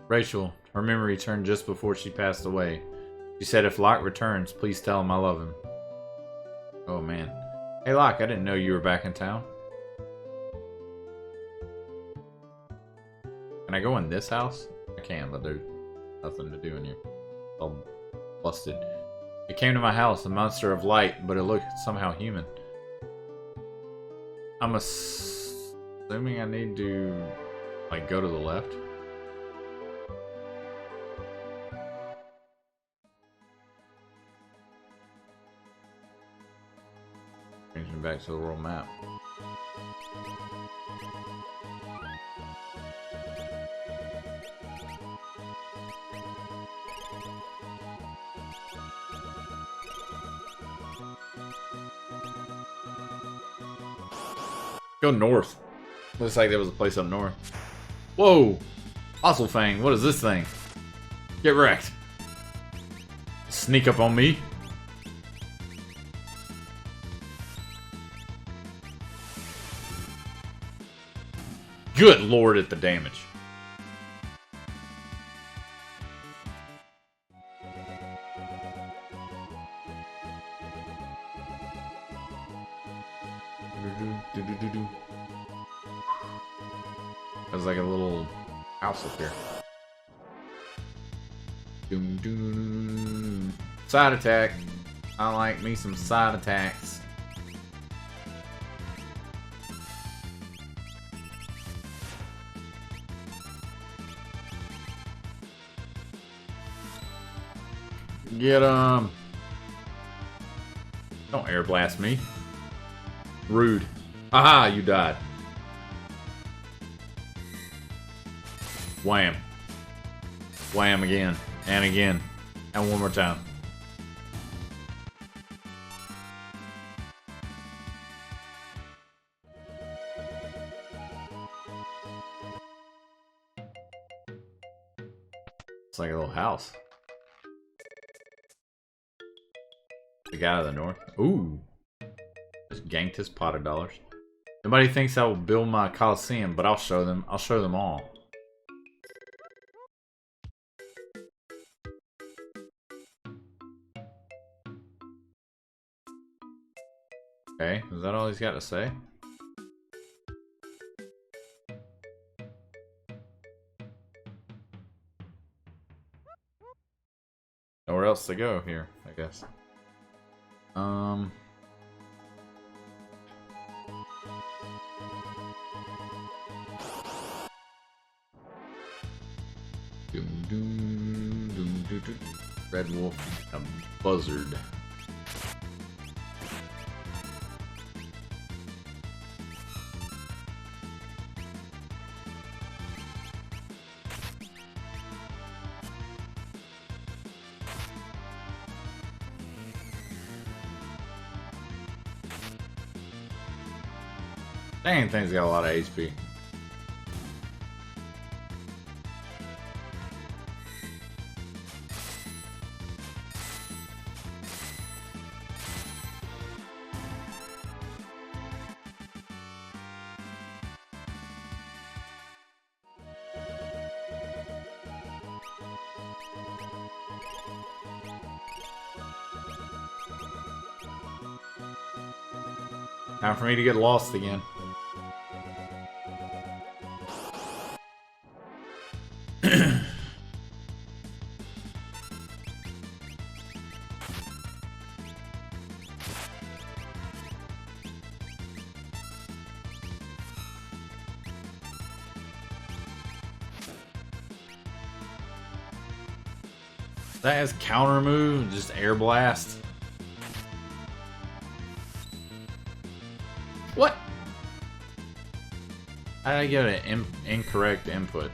Rachel, her memory returned just before she passed away. She said if Locke returns, please tell him I love him. Oh man. Hey Locke, I didn't know you were back in town. Can I go in this house? I can, but there's nothing to do in here. All busted. It came to my house, a monster of light, but it looked somehow human. I'm assuming I need to, like, go to the left. Brings me back to the world map. Go north. Looks like there was a place up north. Whoa! Fossil Fang, what is this thing? Get wrecked. Sneak up on me. Good lord at the damage. There's like a little house up here. Doom, doom. Side attack. I like me some side attacks. Get him. Don't air blast me. Rude. Aha, you died. Wham. Wham again. And again. And one more time. It's like a little house. The guy to the north. Ooh. Just ganked his pot of dollars. Nobody thinks I will build my Coliseum, but I'll show them. I'll show them all. Okay, is that all he's got to say? Nowhere else to go here, I guess. Doom, doom, doom, doom, doom. Red wolf, a buzzard. Dang, thing's got a lot of HP. Time for me to get lost again. That has counter move, just air blast. What? How did I get an incorrect input?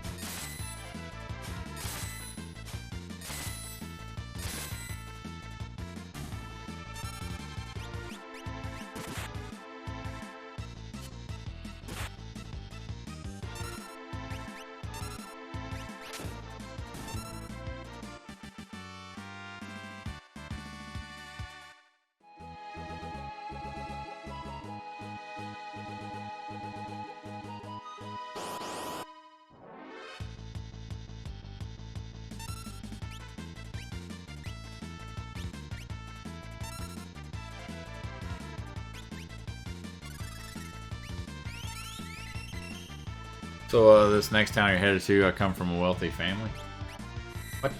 So, this next town you're headed to, I come from a wealthy family. What?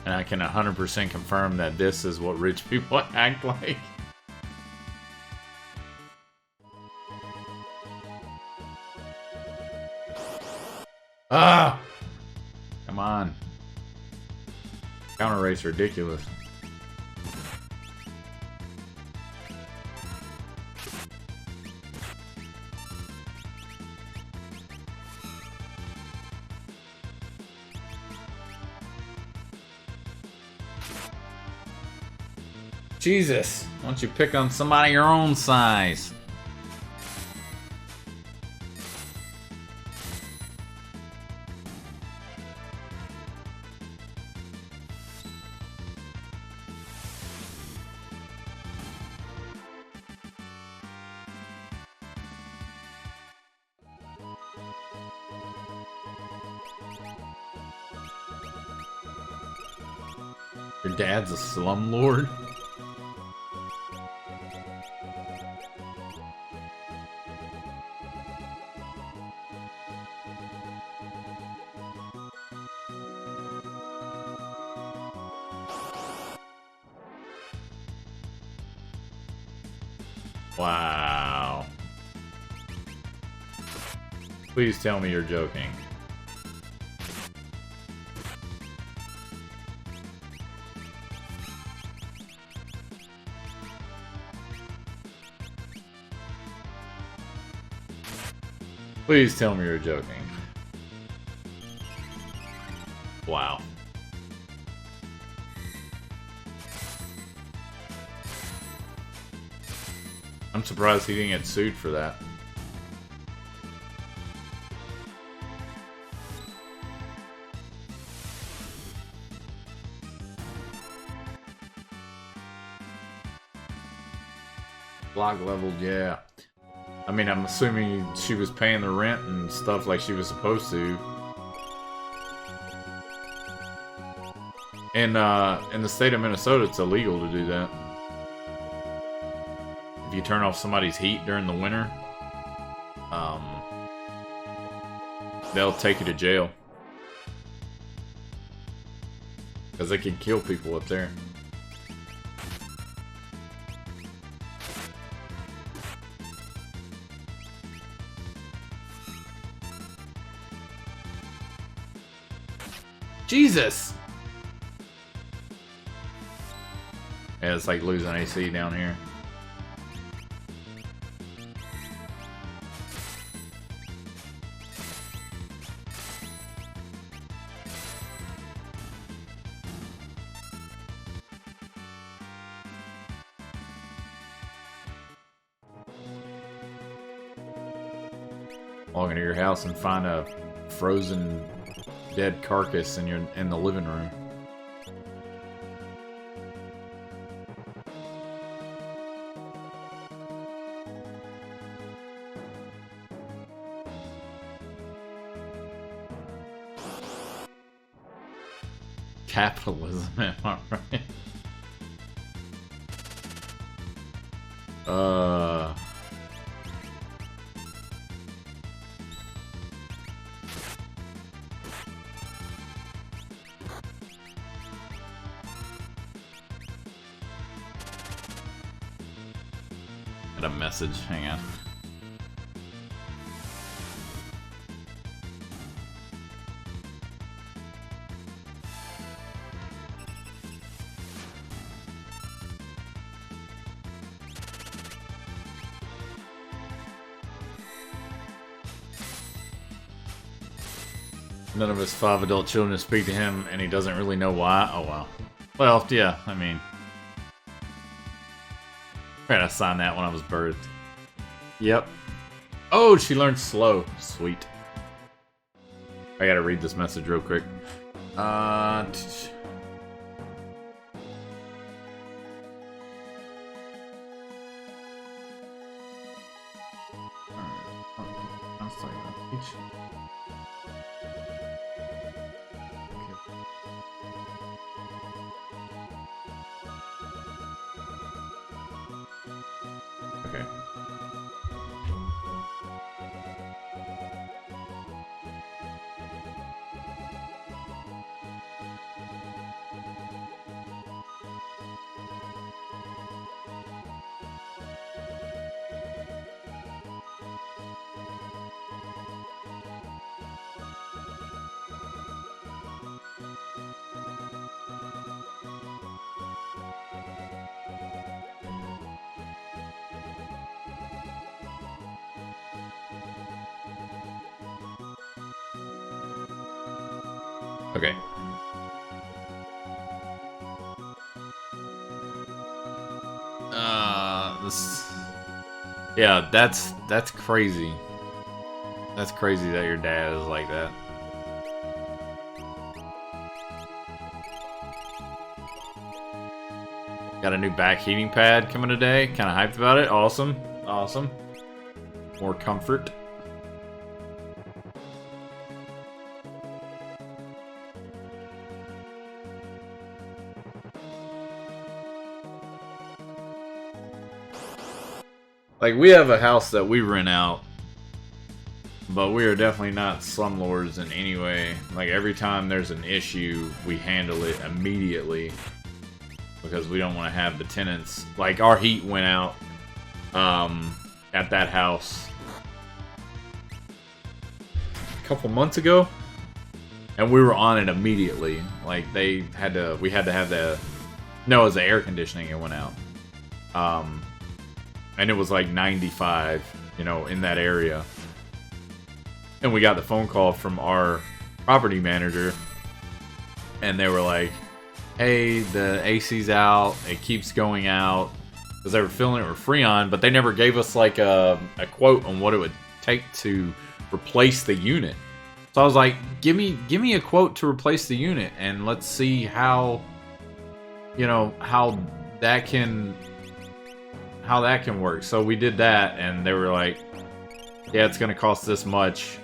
And I can 100% confirm that this is what rich people act like. Ah! Come on. Counter rate's ridiculous. Jesus, why don't you pick on somebody your own size? Your dad's a slumlord? Wow. Please tell me you're joking. Please tell me you're joking. Wow. I'm surprised he didn't get sued for that. Block leveled, yeah. I mean, I'm assuming she was paying the rent and stuff like she was supposed to. In the state of Minnesota, it's illegal to do that. If you turn off somebody's heat during the winter, they'll take you to jail. Because they can kill people up there. Jesus! Yeah, it's like losing AC down here. Log into your house and find a frozen dead carcass in the living room. Capitalism, am I right? Got a message, hang on. None of his 5 adult children speak to him, and he doesn't really know why. Oh, wow. Well, yeah, I mean... I had to sign that when I was birthed. Yep. Oh, she learned slow. Sweet. I gotta read this message real quick. Okay. Okay. This. Yeah, that's crazy. That's crazy that your dad is like that. Got a new back heating pad coming today. Kind of hyped about it. Awesome. Awesome. More comfort. Like, we have a house that we rent out, but we are definitely not slumlords in any way. Like, every time there's an issue, we handle it immediately because we don't want to have the tenants. Like, our heat went out at that house a couple months ago, and we were on it immediately. Like, we had to have no, it was the air conditioning, it went out. And it was like 95, you know, in that area. And we got the phone call from our property manager, and they were like, hey, the AC's out, it keeps going out, because they were filling it with Freon, but they never gave us like a quote on what it would take to replace the unit. So I was like, give me a quote to replace the unit, and let's see how, you know, how that can work. So we did that, and they were like, yeah, it's gonna cost this much.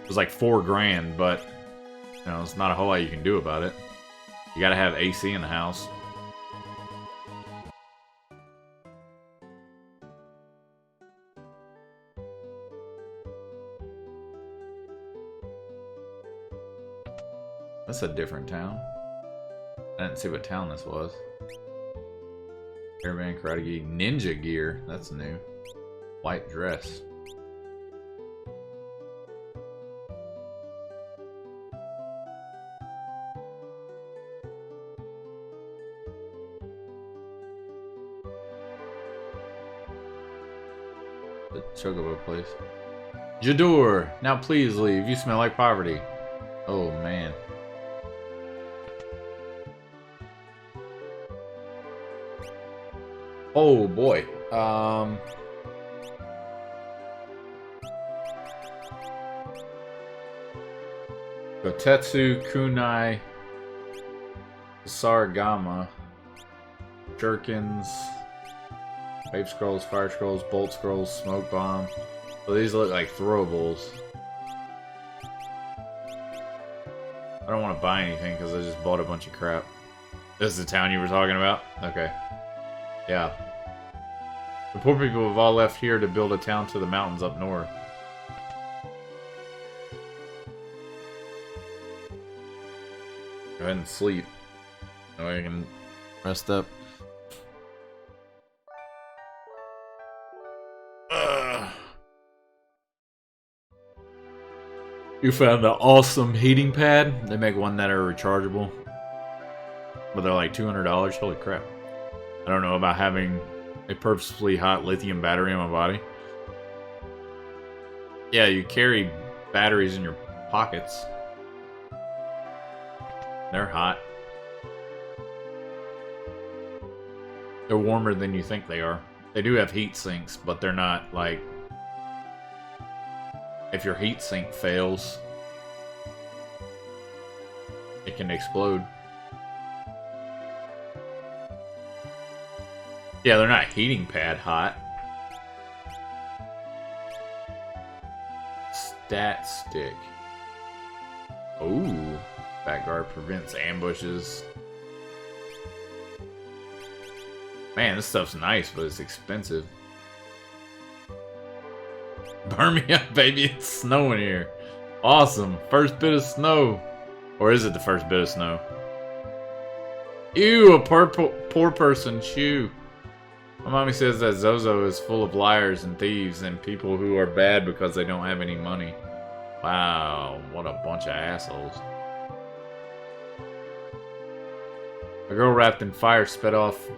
It was like $4 grand, but you know, it's not a whole lot you can do about it. You gotta have AC in the house. That's a different town. I didn't see what town this was. Airband, Karate Gear, Ninja Gear. That's new. White dress. The Chocobo place. Jidoor, now please leave. You smell like poverty. Oh man. Oh boy. Gotetsu, Kunai, Saragama, Jerkins, Wave Scrolls, Fire Scrolls, Bolt Scrolls, Smoke Bomb. So these look like throwables. I don't want to buy anything because I just bought a bunch of crap. This is the town you were talking about? Okay. Yeah. The poor people have all left here to build a town to the mountains up north. Go ahead and sleep. So I can rest up. You found the awesome heating pad. They make one that are rechargeable, but they're like $200. Holy crap. I don't know about having a purposefully hot lithium battery in my body. Yeah, you carry batteries in your pockets. They're hot. They're warmer than you think they are. They do have heat sinks, but they're not like... If your heat sink fails, it can explode. Yeah, they're not heating pad hot. Stat stick. Ooh. Backguard prevents ambushes. Man, this stuff's nice, but it's expensive. Burn me up, baby. It's snowing here. Awesome. First bit of snow. Or is it the first bit of snow? Ew, a poor person shoe. My mommy says that Zozo is full of liars and thieves and people who are bad because they don't have any money. Wow, what a bunch of assholes. A girl wrapped in fire sped off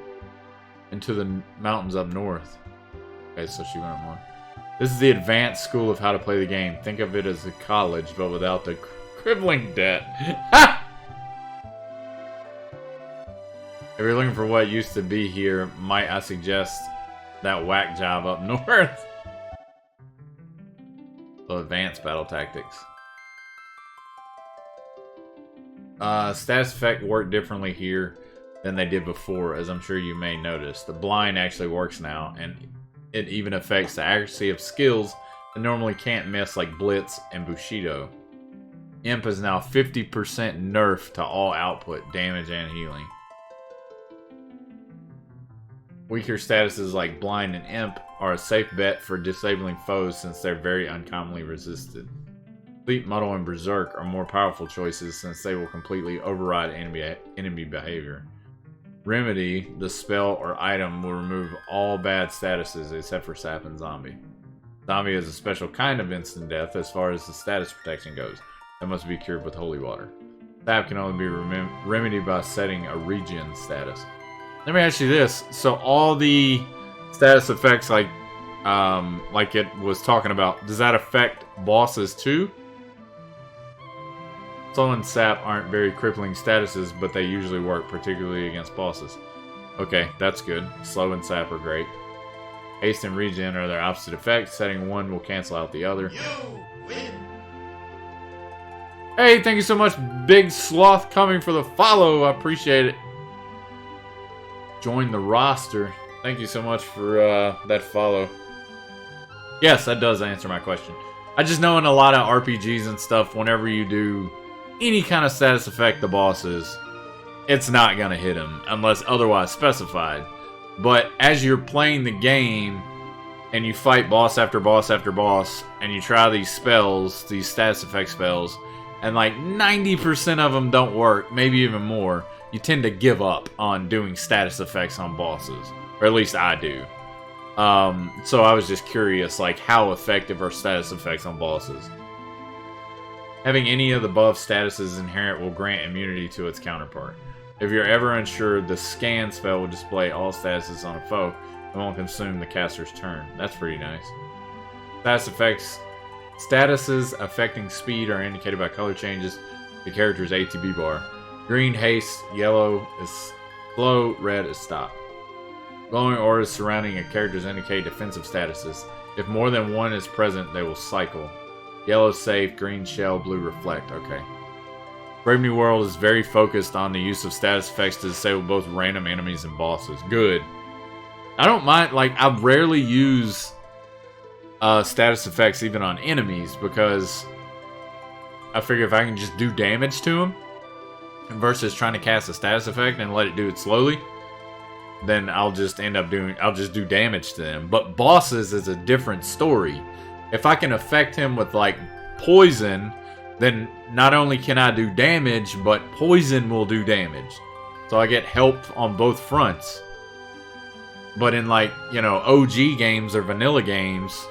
into the mountains up north. Okay, so she went more. This is the advanced school of how to play the game. Think of it as a college, but without the crippling debt. Ha! If you're looking for what used to be here, might I suggest that whack job up north? So advanced battle tactics. Status effect work differently here than they did before, as I'm sure you may notice. The blind actually works now, and it even affects the accuracy of skills that normally can't miss, like Blitz and Bushido. Imp is now 50% nerf to all output, damage and healing. Weaker statuses like Blind and Imp are a safe bet for disabling foes since they're very uncommonly resisted. Sleep, Muddle, and Berserk are more powerful choices since they will completely override enemy behavior. Remedy, the spell or item, will remove all bad statuses except for Sap and Zombie. Zombie is a special kind of instant death as far as the status protection goes. That must be cured with holy water. Sap can only be remedied by setting a regen status. Let me ask you this. So all the status effects like it was talking about, does that affect bosses too? Soul and Sap aren't very crippling statuses, but they usually work, particularly against bosses. Okay, that's good. Slow and Sap are great. Haste and Regen are their opposite effects. Setting one will cancel out the other. You win. Hey, thank you so much, Big Sloth, coming for the follow. I appreciate it. Join the roster. Thank you so much for that follow. Yes, that does answer my question. I just know in a lot of RPGs and stuff, whenever you do any kind of status effect the bosses, it's not going to hit them unless otherwise specified. But as you're playing the game and you fight boss after boss after boss and you try these spells, these status effect spells, and like 90% of them don't work, maybe even more, you tend to give up on doing status effects on bosses. Or at least I do. So I was just curious, like, how effective are status effects on bosses? Having any of the above statuses inherent will grant immunity to its counterpart. If you're ever unsure, the scan spell will display all statuses on a foe and won't consume the caster's turn. That's pretty nice. Statuses affecting speed are indicated by color changes to the character's ATB bar. Green, haste, yellow is slow, red is stop. Glowing auras surrounding a character indicate defensive statuses. If more than one is present, they will cycle. Yellow safe, green shell, blue reflect. Okay. Brave New World is very focused on the use of status effects to disable both random enemies and bosses. Good. I don't mind, like, I rarely use status effects even on enemies because I figure if I can just do damage to them versus trying to cast a status effect and let it do it slowly, then I'll just do damage to them. But bosses is a different story. If I can affect him with, like, poison, then not only can I do damage, but poison will do damage. So I get help on both fronts. But in, like, you know, OG games or vanilla games,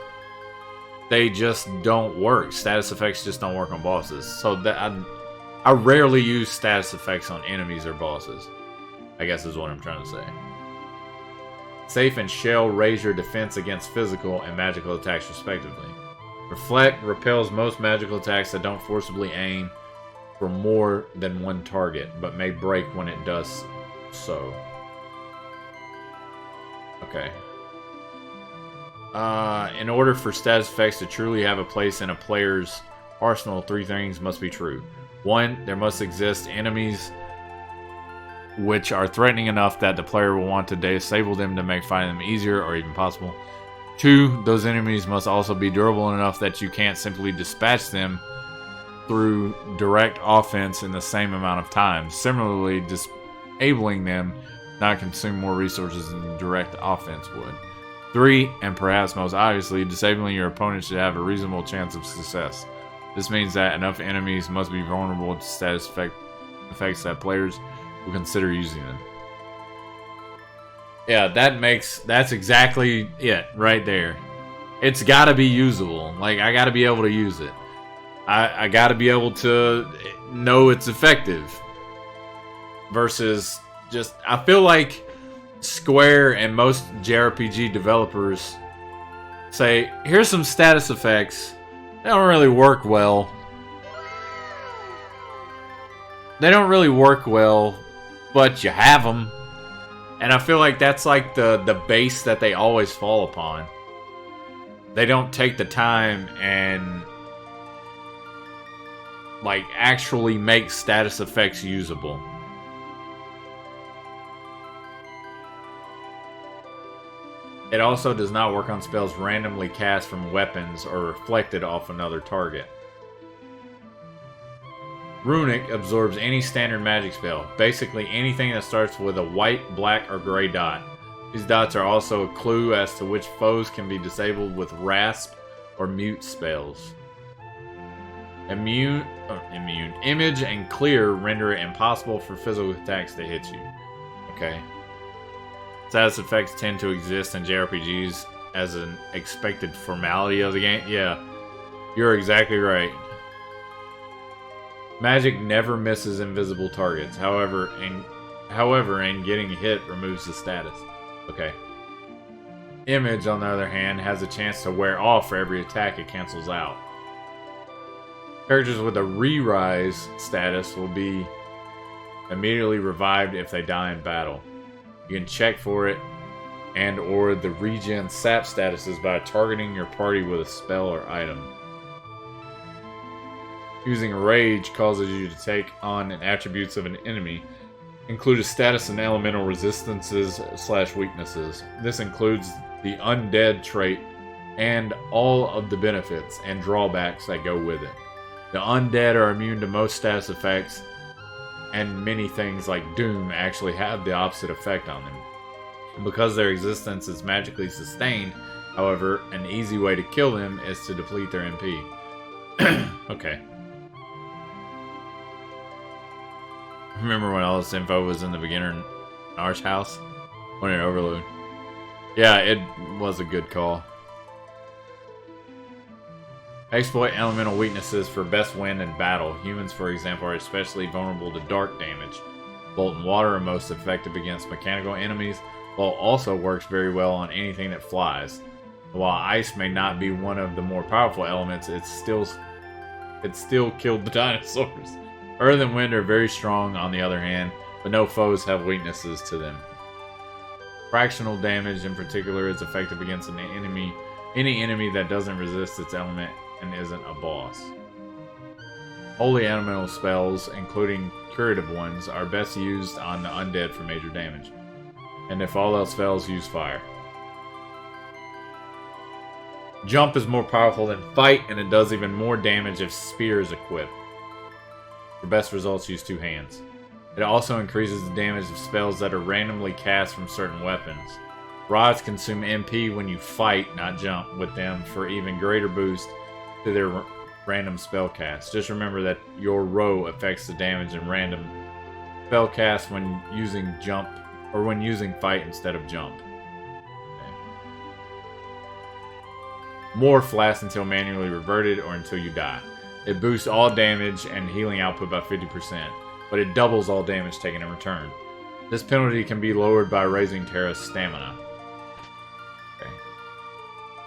they just don't work. Status effects just don't work on bosses. So that I rarely use status effects on enemies or bosses, I guess is what I'm trying to say. Safe and shell raise your defense against physical and magical attacks respectively. Reflect repels most magical attacks that don't forcibly aim for more than one target, but may break when it does so. Okay. In order for status effects to truly have a place in a player's arsenal, three things must be true. 1, there must exist enemies which are threatening enough that the player will want to disable them to make fighting them easier or even possible. 2, those enemies must also be durable enough that you can't simply dispatch them through direct offense in the same amount of time. Similarly, disabling them not consume more resources than direct offense would. 3, and perhaps most obviously, disabling your opponent should have a reasonable chance of success. This means that enough enemies must be vulnerable to status effects that players will consider using them. Yeah, that's exactly it right there. It's gotta be usable. Like, I gotta be able to use it. I gotta be able to know it's effective. Versus just, I feel like Square and most JRPG developers say, here's some status effects. They don't really work well. They don't really work well, but you have them. And I feel like that's like the base that they always fall upon. They don't take the time and like actually make status effects usable. It also does not work on spells randomly cast from weapons or reflected off another target. Runic absorbs any standard magic spell, basically anything that starts with a white, black, or gray dot. These dots are also a clue as to which foes can be disabled with rasp or mute spells. Image and clear render it impossible for physical attacks to hit you. Okay. Status effects tend to exist in JRPGs as an expected formality of the game. Yeah, you're exactly right. Magic never misses invisible targets. However, getting hit removes the status. Okay. Image, on the other hand, has a chance to wear off for every attack it cancels out. Characters with a re-rise status will be immediately revived if they die in battle. You can check for it and or the regen sap statuses by targeting your party with a spell or item. Using Rage causes you to take on attributes of an enemy, include a status and elemental resistances / weaknesses. This includes the undead trait and all of the benefits and drawbacks that go with it. The undead are immune to most status effects, and many things like Doom actually have the opposite effect on them. Because their existence is magically sustained, however, an easy way to kill them is to deplete their MP. Okay. Remember when all this info was in the beginner Arch house? When it overloaded? Yeah, it was a good call. Exploit elemental weaknesses for best win in battle. Humans, for example, are especially vulnerable to dark damage. Bolt and water are most effective against mechanical enemies, while also works very well on anything that flies. While ice may not be one of the more powerful elements, it still killed the dinosaurs. Earth and wind are very strong on the other hand, but no foes have weaknesses to them. Fractional damage in particular is effective against any enemy that doesn't resist its element and isn't a boss. Holy elemental spells, including curative ones, are best used on the undead for major damage. And if all else fails, use fire. Jump is more powerful than fight, and it does even more damage if spear is equipped. For best results, use 2 hands. It also increases the damage of spells that are randomly cast from certain weapons. Rods consume MP when you fight, not jump, with them for even greater boost to their random spell cast. Just remember that your row affects the damage in random spell cast when using jump or when using fight instead of jump. Okay. Morph lasts until manually reverted or until you die. It boosts all damage and healing output by 50%, but it doubles all damage taken in return. This penalty can be lowered by raising Terra's stamina. Okay.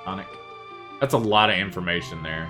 Tonic. That's a lot of information there.